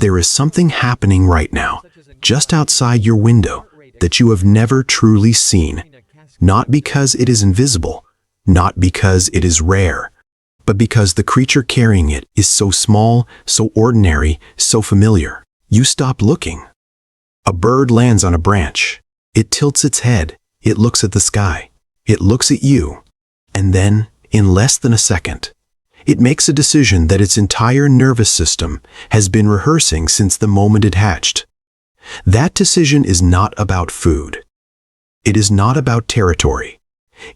There is something happening right now, just outside your window, that you have never truly seen. Not because it is invisible, not because it is rare, but because the creature carrying it is so small, so ordinary, so familiar. You stop looking. A bird lands on a branch. It tilts its head. It looks at the sky. It looks at you. And then, in less than a second, it makes a decision that its entire nervous system has been rehearsing since the moment it hatched. That decision is not about food. It is not about territory.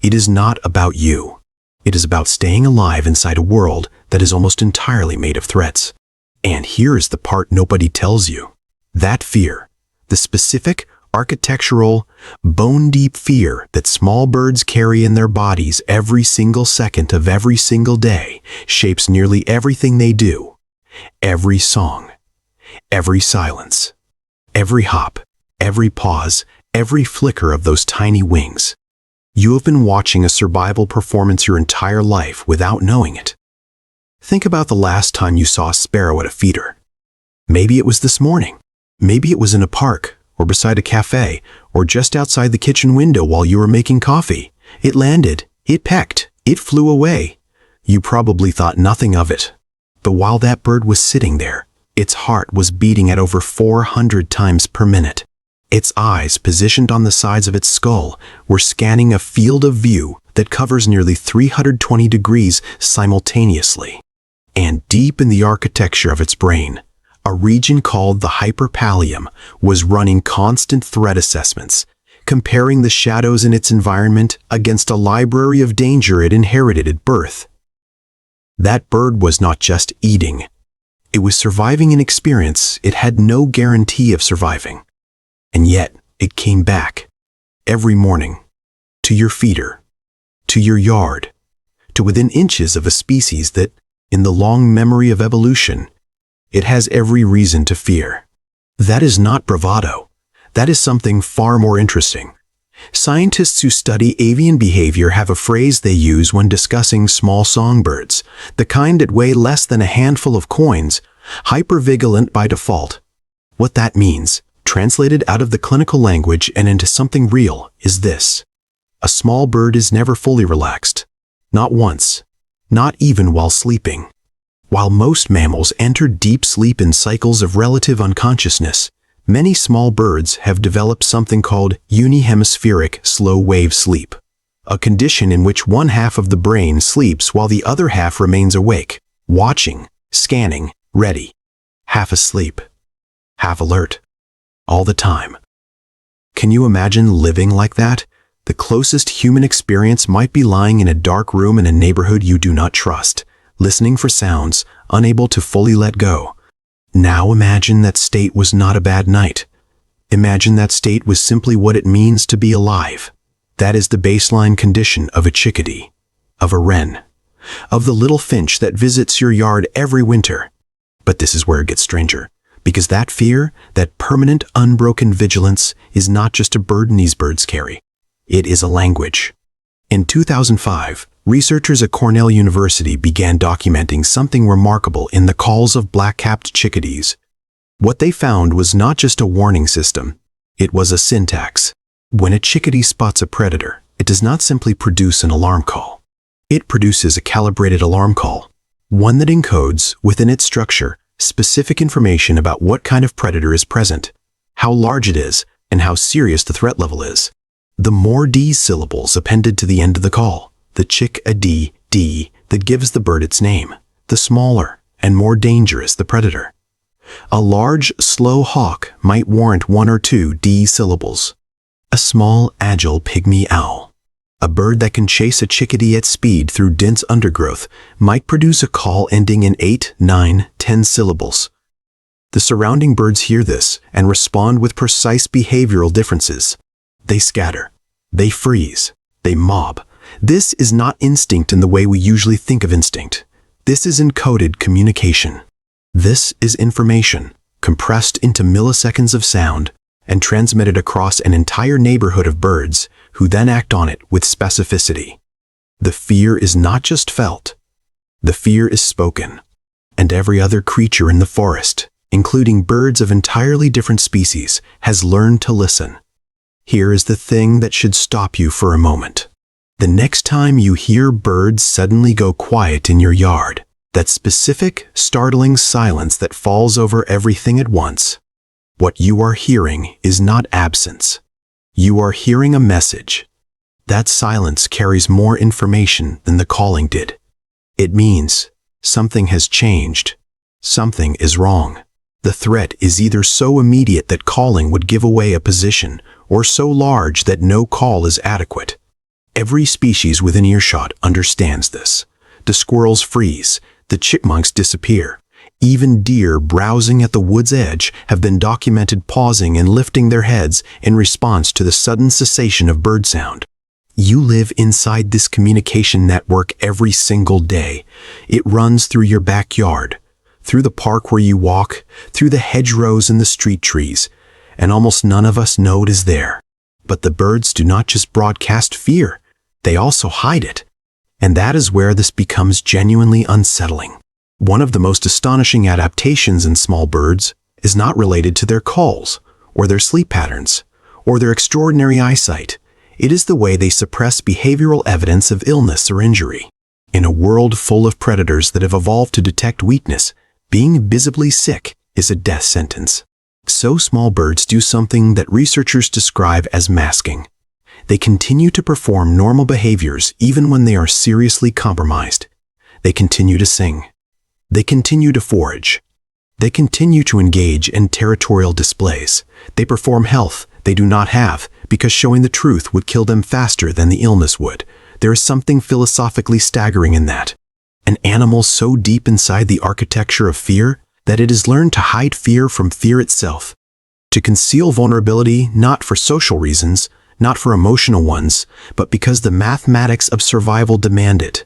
It is not about you. It is about staying alive inside a world that is almost entirely made of threats. And here is the part nobody tells you. That fear, the specific, architectural, bone-deep fear that small birds carry in their bodies every single second of every single day, shapes nearly everything they do. Every song, every silence, every hop, every pause, every flicker of those tiny wings. You have been watching a survival performance your entire life without knowing it. Think about the last time you saw a sparrow at a feeder. Maybe it was this morning. Maybe it was in a park, or beside a cafe, or just outside the kitchen window while you were making coffee. It landed, it pecked, it flew away. You probably thought nothing of it. But while that bird was sitting there, its heart was beating at over 400 times per minute. Its eyes, positioned on the sides of its skull, were scanning a field of view that covers nearly 320 degrees simultaneously. And deep in the architecture of its brain, a region called the hyperpallium was running constant threat assessments, comparing the shadows in its environment against a library of danger it inherited at birth. That bird was not just eating. It was surviving an experience it had no guarantee of surviving. And yet, it came back, every morning, to your feeder, to your yard, to within inches of a species that, in the long memory of evolution, it has every reason to fear. That is not bravado. That is something far more interesting. Scientists who study avian behavior have a phrase they use when discussing small songbirds, the kind that weigh less than a handful of coins, hypervigilant by default. What that means, translated out of the clinical language and into something real, is this. A small bird is never fully relaxed. Not once. Not even while sleeping. While most mammals enter deep sleep in cycles of relative unconsciousness, many small birds have developed something called unihemispheric slow-wave sleep, a condition in which one half of the brain sleeps while the other half remains awake, watching, scanning, ready. Half asleep, half alert, all the time. Can you imagine living like that? The closest human experience might be lying in a dark room in a neighborhood you do not trust, listening for sounds, unable to fully let go. Now imagine that state was not a bad night. Imagine that state was simply what it means to be alive. That is the baseline condition of a chickadee, of a wren, of the little finch that visits your yard every winter. But this is where it gets stranger, because that fear, that permanent unbroken vigilance, is not just a burden these birds carry. It is a language. In 2005, researchers at Cornell University began documenting something remarkable in the calls of black-capped chickadees. What they found was not just a warning system, it was a syntax. When a chickadee spots a predator, it does not simply produce an alarm call. It produces a calibrated alarm call, one that encodes, within its structure, specific information about what kind of predator is present, how large it is, and how serious the threat level is. The more D syllables appended to the end of the call, the chick-a-dee D that gives the bird its name, the smaller and more dangerous the predator. A large, slow hawk might warrant 1 or 2 D syllables. A small, agile pygmy owl, a bird that can chase a chickadee at speed through dense undergrowth, might produce a call ending in 8, 9, 10 syllables. The surrounding birds hear this and respond with precise behavioral differences. They scatter. They freeze. They mob. This is not instinct in the way we usually think of instinct. This is encoded communication. This is information, compressed into milliseconds of sound and transmitted across an entire neighborhood of birds who then act on it with specificity. The fear is not just felt. The fear is spoken. And every other creature in the forest, including birds of entirely different species, has learned to listen. Here is the thing that should stop you for a moment. The next time you hear birds suddenly go quiet in your yard, that specific, startling silence that falls over everything at once, what you are hearing is not absence. You are hearing a message. That silence carries more information than the calling did. It means something has changed. Something is wrong. The threat is either so immediate that calling would give away a position, or so large that no call is adequate. Every species within earshot understands this. The squirrels freeze, the chipmunks disappear. Even deer browsing at the wood's edge have been documented pausing and lifting their heads in response to the sudden cessation of bird sound. You live inside this communication network every single day. It runs through your backyard, through the park where you walk, through the hedgerows and the street trees, and almost none of us know it is there. But the birds do not just broadcast fear, they also hide it. And that is where this becomes genuinely unsettling. One of the most astonishing adaptations in small birds is not related to their calls, or their sleep patterns, or their extraordinary eyesight. It is the way they suppress behavioral evidence of illness or injury. In a world full of predators that have evolved to detect weakness, being visibly sick is a death sentence. So small birds do something that researchers describe as masking. They continue to perform normal behaviors even when they are seriously compromised. They continue to sing. They continue to forage. They continue to engage in territorial displays. They perform health they do not have because showing the truth would kill them faster than the illness would. There is something philosophically staggering in that. An animal so deep inside the architecture of fear that it has learned to hide fear from fear itself, to conceal vulnerability not for social reasons, not for emotional ones, but because the mathematics of survival demand it.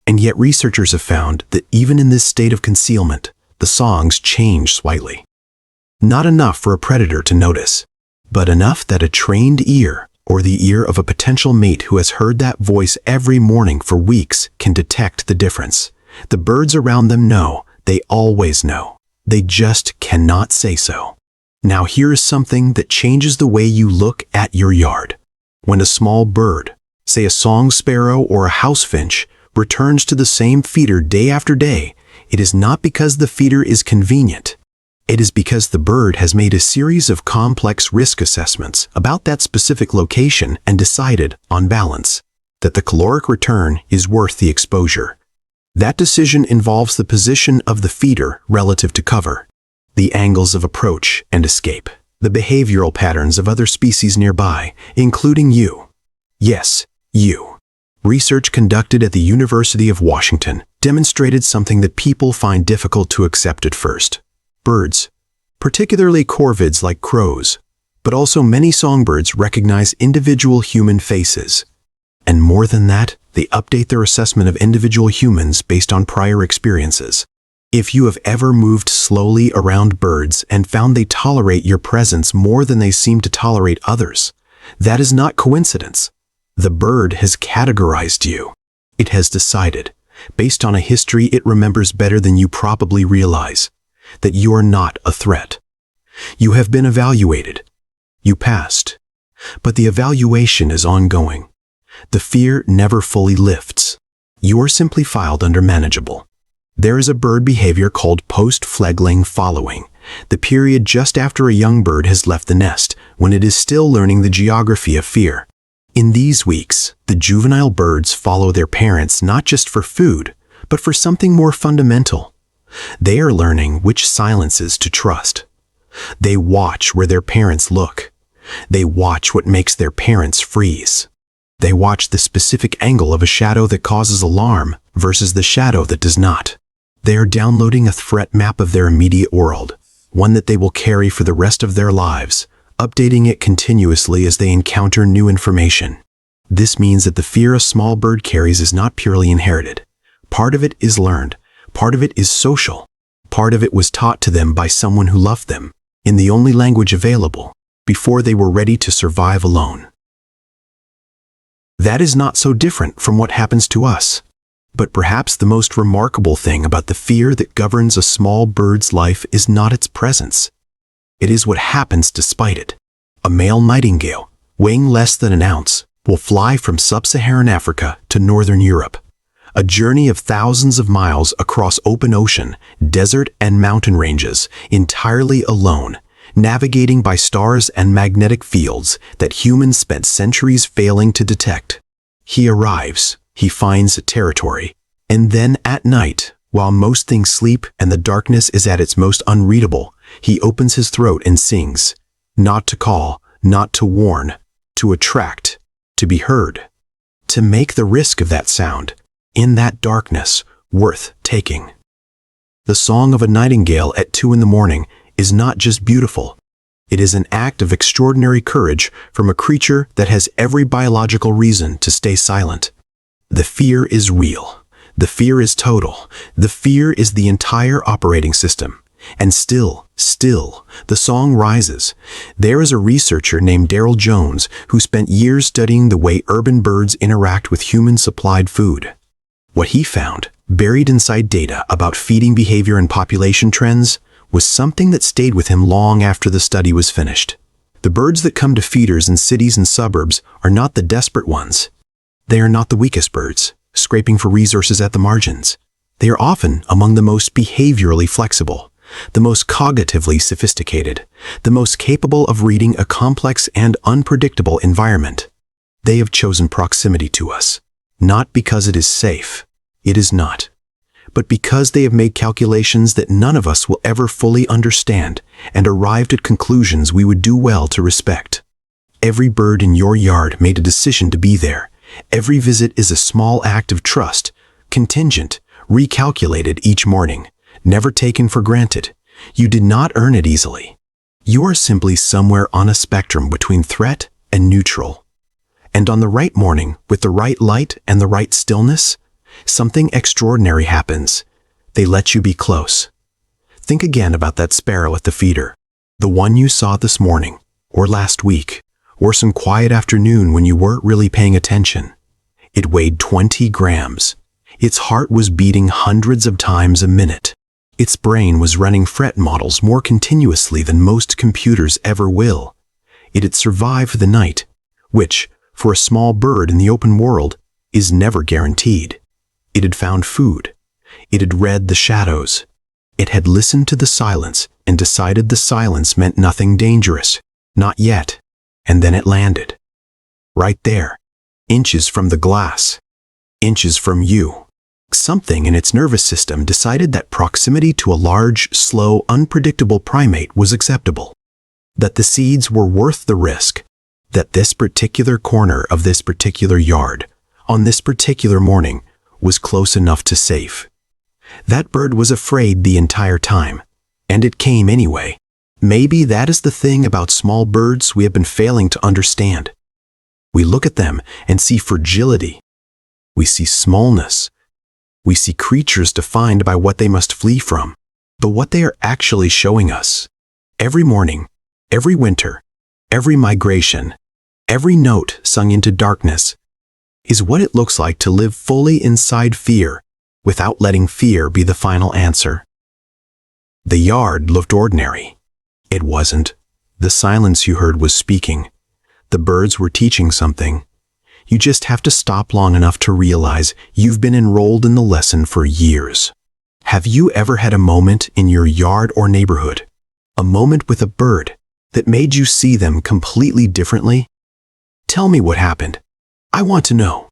And yet researchers have found that even in this state of concealment, the songs change slightly. Not enough for a predator to notice, but enough that a trained ear, or the ear of a potential mate who has heard that voice every morning for weeks, can detect the difference. The birds around them know. They always know. They just cannot say so. Now here is something that changes the way you look at your yard. When a small bird, say a song sparrow or a house finch, returns to the same feeder day after day, it is not because the feeder is convenient. It is because the bird has made a series of complex risk assessments about that specific location and decided, on balance, that the caloric return is worth the exposure. That decision involves the position of the feeder relative to cover, the angles of approach and escape, the behavioral patterns of other species nearby, including you. Yes, you. Research conducted at the University of Washington demonstrated something that people find difficult to accept at first. Birds, particularly corvids like crows, but also many songbirds recognize individual human faces. And more than that, they update their assessment of individual humans based on prior experiences. If you have ever moved slowly around birds and found they tolerate your presence more than they seem to tolerate others, that is not coincidence. The bird has categorized you. It has decided, based on a history it remembers better than you probably realize, that you are not a threat. You have been evaluated. You passed. But the evaluation is ongoing. The fear never fully lifts. You are simply filed under manageable. There is a bird behavior called post-fledgling following, the period just after a young bird has left the nest, when it is still learning the geography of fear. In these weeks, the juvenile birds follow their parents not just for food, but for something more fundamental. They are learning which silences to trust. They watch where their parents look. They watch what makes their parents freeze. They watch the specific angle of a shadow that causes alarm versus the shadow that does not. They are downloading a threat map of their immediate world, one that they will carry for the rest of their lives, updating it continuously as they encounter new information. This means that the fear a small bird carries is not purely inherited. Part of it is learned. Part of it is social. Part of it was taught to them by someone who loved them, in the only language available, before they were ready to survive alone. That is not so different from what happens to us. But perhaps the most remarkable thing about the fear that governs a small bird's life is not its presence. It is what happens despite it. A male nightingale, weighing less than an ounce, will fly from sub-Saharan Africa to northern Europe. A journey of thousands of miles across open ocean, desert, and mountain ranges, entirely alone, navigating by stars and magnetic fields that humans spent centuries failing to detect. He arrives, he finds territory, and then at night, while most things sleep and the darkness is at its most unreadable, he opens his throat and sings, not to call, not to warn, to attract, to be heard, to make the risk of that sound, in that darkness, worth taking. The song of a nightingale at 2 a.m. is not just beautiful. It is an act of extraordinary courage from a creature that has every biological reason to stay silent. The fear is real. The fear is total. The fear is the entire operating system. And still, the song rises. There is a researcher named Daryl Jones who spent years studying the way urban birds interact with human-supplied food. What he found, buried inside data about feeding behavior and population trends, was something that stayed with him long after the study was finished. The birds that come to feeders in cities and suburbs are not the desperate ones. They are not the weakest birds, scraping for resources at the margins. They are often among the most behaviorally flexible, the most cognitively sophisticated, the most capable of reading a complex and unpredictable environment. They have chosen proximity to us, not because it is safe. It is not. But because they have made calculations that none of us will ever fully understand and arrived at conclusions we would do well to respect. Every bird in your yard made a decision to be there. Every visit is a small act of trust, contingent, recalculated each morning, never taken for granted. You did not earn it easily. You are simply somewhere on a spectrum between threat and neutral. And on the right morning, with the right light and the right stillness, something extraordinary happens. They let you be close. Think again about that sparrow at the feeder, the one you saw this morning, or last week, or some quiet afternoon when you weren't really paying attention. It weighed 20 grams. Its heart was beating hundreds of times a minute. Its brain was running fret models more continuously than most computers ever will. It had survived the night, which, for a small bird in the open world, is never guaranteed. It had found food. It had read the shadows. It had listened to the silence and decided the silence meant nothing dangerous. Not yet. And then it landed. Right there. Inches from the glass. Inches from you. Something in its nervous system decided that proximity to a large, slow, unpredictable primate was acceptable. That the seeds were worth the risk. That this particular corner of this particular yard, on this particular morning, was close enough to safe. That bird was afraid the entire time, and it came anyway. Maybe that is the thing about small birds we have been failing to understand. We look at them and see fragility. We see smallness. We see creatures defined by what they must flee from. But what they are actually showing us, every morning, every winter, every migration, every note sung into darkness, is what it looks like to live fully inside fear, without letting fear be the final answer. The yard looked ordinary. It wasn't. The silence you heard was speaking. The birds were teaching something. You just have to stop long enough to realize you've been enrolled in the lesson for years. Have you ever had a moment in your yard or neighborhood, a moment with a bird, that made you see them completely differently? Tell me what happened. I want to know.